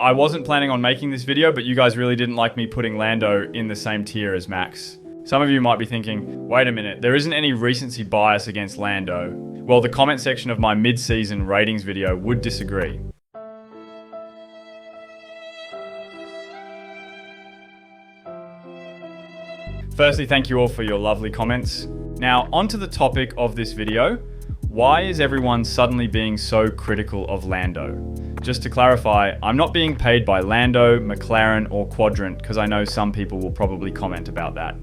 I wasn't planning on making this video, but you guys really didn't like me putting Lando in the same tier as Max. Some of you might be thinking, wait a minute, there isn't any recency bias against Lando. Well, the comment section of my mid-season ratings video would disagree. Firstly, thank you all for your lovely comments. Now, onto the topic of this video. Why is everyone suddenly being so critical of Lando? Just to clarify, I'm not being paid by Lando, McLaren, or Quadrant, because I know some people will probably comment about that.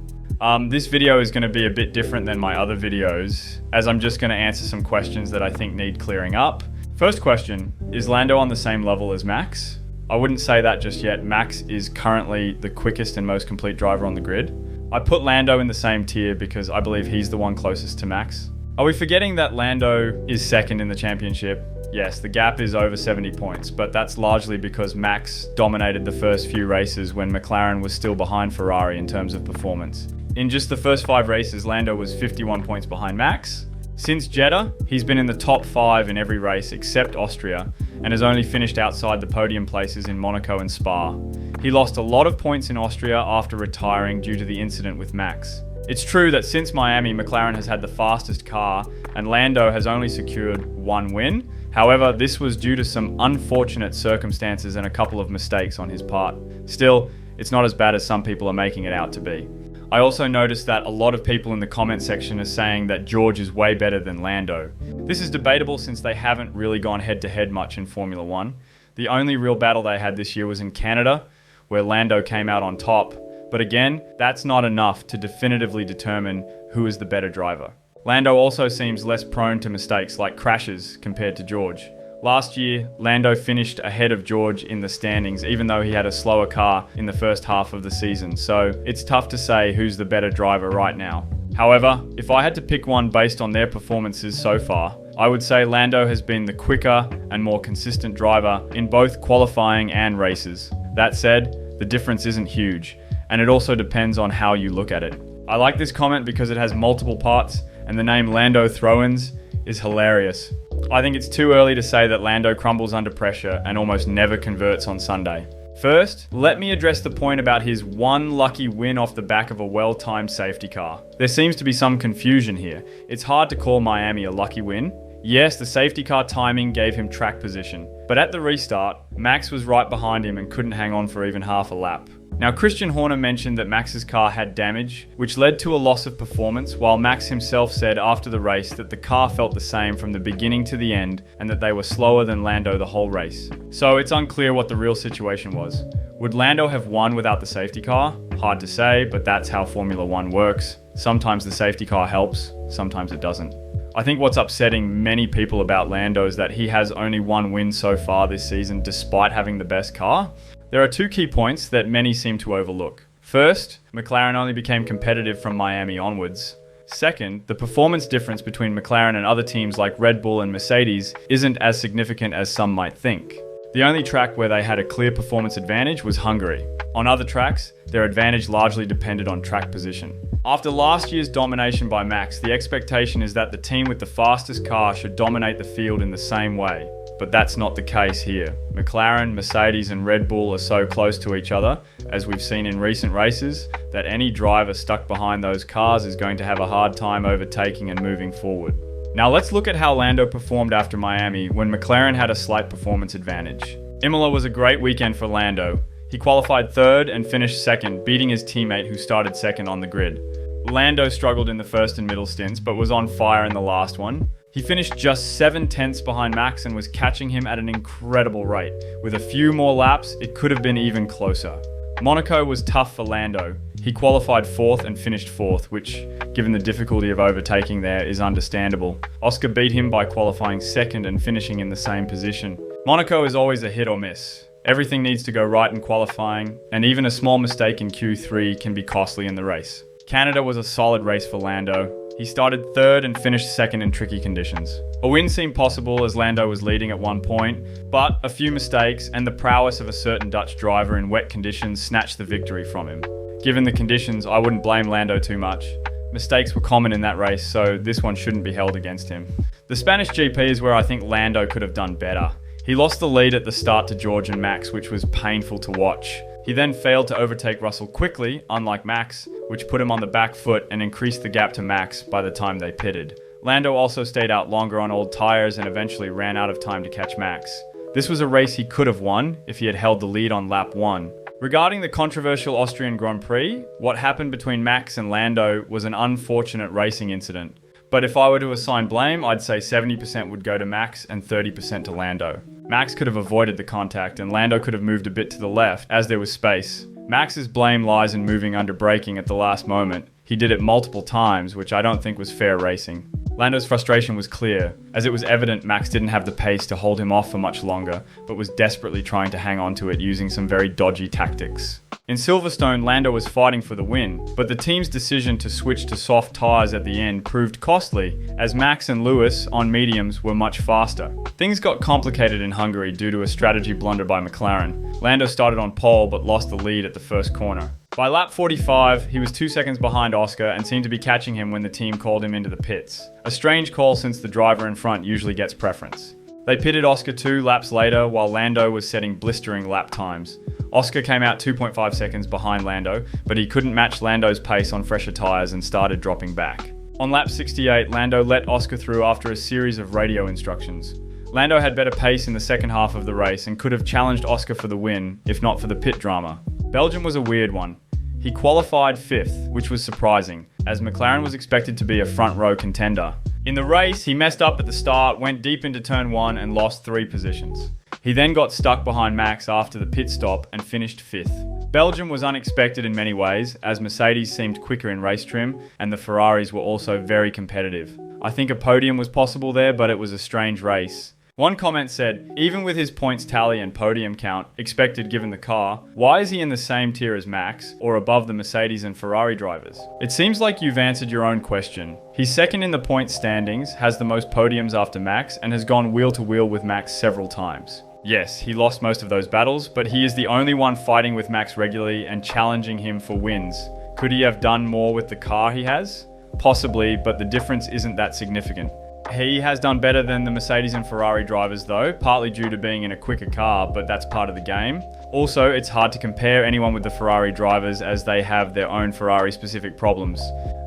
This video is going to be a bit different than my other videos, as I'm just going to answer some questions that I think need clearing up. First question, is Lando on the same level as Max? I wouldn't say that just yet. Max is currently the quickest and most complete driver on the grid. I put Lando in the same tier because I believe he's the one closest to Max. Are we forgetting that Lando is second in the championship? Yes, the gap is over 70 points, but that's largely because Max dominated the first few races when McLaren was still behind Ferrari in terms of performance. In just the first 5 races, Lando was 51 points behind Max. Since Jeddah, he's been in the top 5 in every race except Austria, and has only finished outside the podium places in Monaco and Spa. He lost a lot of points in Austria after retiring due to the incident with Max. It's true that since Miami, McLaren has had the fastest car, and Lando has only secured 1 win. However, this was due to some unfortunate circumstances and a couple of mistakes on his part. Still, it's not as bad as some people are making it out to be. I also noticed that a lot of people in the comment section are saying that George is way better than Lando. This is debatable since they haven't really gone head-to-head much in Formula 1. The only real battle they had this year was in Canada, where Lando came out on top. But again, that's not enough to definitively determine who is the better driver. Lando also seems less prone to mistakes like crashes compared to George. Last year, Lando finished ahead of George in the standings, even though he had a slower car in the first half of the season, so it's tough to say who's the better driver right now. However, if I had to pick one based on their performances so far, I would say Lando has been the quicker and more consistent driver in both qualifying and races. That said, the difference isn't huge, and it also depends on how you look at it. I like this comment because it has multiple parts, and the name Lando Throw-ins is hilarious. I think it's too early to say that Lando crumbles under pressure and almost never converts on Sunday. First, let me address the point about his one lucky win off the back of a well-timed safety car. There seems to be some confusion here. It's hard to call Miami a lucky win. Yes, the safety car timing gave him track position, but at the restart, Max was right behind him and couldn't hang on for even half a lap. Now, Christian Horner mentioned that Max's car had damage, which led to a loss of performance, while Max himself said after the race that the car felt the same from the beginning to the end and that they were slower than Lando the whole race. So it's unclear what the real situation was. Would Lando have won without the safety car? Hard to say, but that's how Formula 1 works. Sometimes the safety car helps, sometimes it doesn't. I think what's upsetting many people about Lando is that he has only 1 win so far this season despite having the best car. There are 2 key points that many seem to overlook. First, McLaren only became competitive from Miami onwards. Second, the performance difference between McLaren and other teams like Red Bull and Mercedes isn't as significant as some might think. The only track where they had a clear performance advantage was Hungary. On other tracks, their advantage largely depended on track position. After last year's domination by Max, the expectation is that the team with the fastest car should dominate the field in the same way. But that's not the case here. McLaren, Mercedes and Red Bull are so close to each other, as we've seen in recent races, that any driver stuck behind those cars is going to have a hard time overtaking and moving forward. Now let's look at how Lando performed after Miami when McLaren had a slight performance advantage. Imola was a great weekend for Lando. He qualified 3rd and finished 2nd, beating his teammate who started 2nd on the grid. Lando struggled in the first and middle stints, but was on fire in the last one. He finished just 7/10 behind Max and was catching him at an incredible rate. With a few more laps, it could have been even closer. Monaco was tough for Lando. He qualified 4th and finished 4th, which, given the difficulty of overtaking there, is understandable. Oscar beat him by qualifying 2nd and finishing in the same position. Monaco is always a hit or miss. Everything needs to go right in qualifying, and even a small mistake in Q3 can be costly in the race. Canada was a solid race for Lando. He started 3rd and finished 2nd in tricky conditions. A win seemed possible as Lando was leading at one point, but a few mistakes and the prowess of a certain Dutch driver in wet conditions snatched the victory from him. Given the conditions, I wouldn't blame Lando too much. Mistakes were common in that race, so this one shouldn't be held against him. The Spanish GP is where I think Lando could have done better. He lost the lead at the start to George and Max, which was painful to watch. He then failed to overtake Russell quickly, unlike Max, which put him on the back foot and increased the gap to Max by the time they pitted. Lando also stayed out longer on old tyres and eventually ran out of time to catch Max. This was a race he could have won if he had held the lead on lap 1. Regarding the controversial Austrian Grand Prix, what happened between Max and Lando was an unfortunate racing incident. But if I were to assign blame, I'd say 70% would go to Max and 30% to Lando. Max could have avoided the contact and Lando could have moved a bit to the left as there was space. Max's blame lies in moving under braking at the last moment. He did it multiple times, which I don't think was fair racing. Lando's frustration was clear, as it was evident Max didn't have the pace to hold him off for much longer, but was desperately trying to hang on to it using some very dodgy tactics. In Silverstone, Lando was fighting for the win, but the team's decision to switch to soft tyres at the end proved costly, as Max and Lewis, on mediums, were much faster. Things got complicated in Hungary due to a strategy blunder by McLaren. Lando started on pole but lost the lead at the first corner. By lap 45, he was 2 seconds behind Oscar and seemed to be catching him when the team called him into the pits. A strange call since the driver in front usually gets preference. They pitted Oscar 2 laps later while Lando was setting blistering lap times. Oscar came out 2.5 seconds behind Lando, but he couldn't match Lando's pace on fresher tyres and started dropping back. On lap 68, Lando let Oscar through after a series of radio instructions. Lando had better pace in the second half of the race and could have challenged Oscar for the win, if not for the pit drama. Belgium was a weird one. He qualified 5th, which was surprising, as McLaren was expected to be a front row contender. In the race, he messed up at the start, went deep into turn 1 and lost 3 positions. He then got stuck behind Max after the pit stop and finished 5th. Belgium was unexpected in many ways, as Mercedes seemed quicker in race trim and the Ferraris were also very competitive. I think a podium was possible there, but it was a strange race. One comment said, even with his points tally and podium count expected given the car, why is he in the same tier as Max or above the Mercedes and Ferrari drivers? It seems like you've answered your own question. He's second in the points standings, has the most podiums after Max, and has gone wheel to wheel with Max several times. Yes, he lost most of those battles, but he is the only one fighting with Max regularly and challenging him for wins. Could he have done more with the car he has? Possibly, but the difference isn't that significant. He has done better than the Mercedes and Ferrari drivers though, partly due to being in a quicker car, but that's part of the game. Also, it's hard to compare anyone with the Ferrari drivers as they have their own Ferrari-specific problems.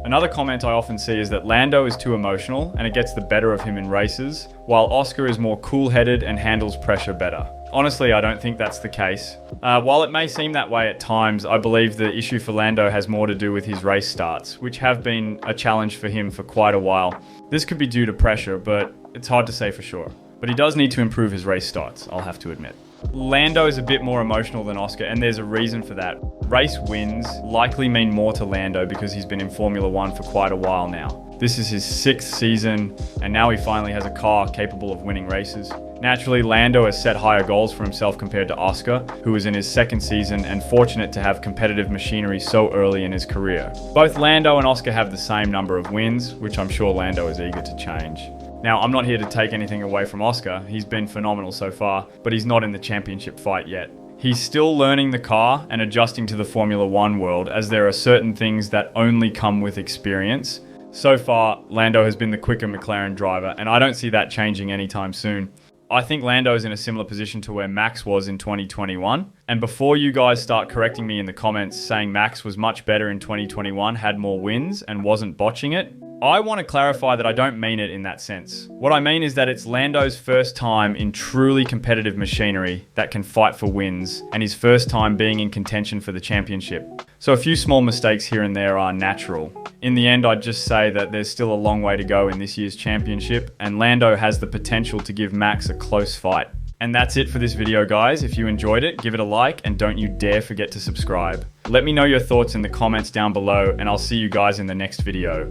Another comment I often see is that Lando is too emotional and it gets the better of him in races, while Oscar is more cool-headed and handles pressure better. Honestly, I don't think that's the case. While it may seem that way at times, I believe the issue for Lando has more to do with his race starts, which have been a challenge for him for quite a while. This could be due to pressure, but it's hard to say for sure. But he does need to improve his race starts, I'll have to admit. Lando is a bit more emotional than Oscar, and there's a reason for that. Race wins likely mean more to Lando because he's been in Formula 1 for quite a while now. This is his 6th season, and now he finally has a car capable of winning races. Naturally, Lando has set higher goals for himself compared to Oscar, who is in his 2nd season and fortunate to have competitive machinery so early in his career. Both Lando and Oscar have the same number of wins, which I'm sure Lando is eager to change. Now, I'm not here to take anything away from Oscar. He's been phenomenal so far, but he's not in the championship fight yet. He's still learning the car and adjusting to the Formula 1 world, as there are certain things that only come with experience. So far, Lando has been the quicker McLaren driver, and I don't see that changing anytime soon. I think Lando is in a similar position to where Max was in 2021. And before you guys start correcting me in the comments saying Max was much better in 2021, had more wins, and wasn't botching it, I want to clarify that I don't mean it in that sense. What I mean is that it's Lando's first time in truly competitive machinery that can fight for wins, and his first time being in contention for the championship. So a few small mistakes here and there are natural. In the end, I'd just say that there's still a long way to go in this year's championship, and Lando has the potential to give Max a close fight. And that's it for this video, guys. If you enjoyed it, give it a like, and don't you dare forget to subscribe. Let me know your thoughts in the comments down below, and I'll see you guys in the next video.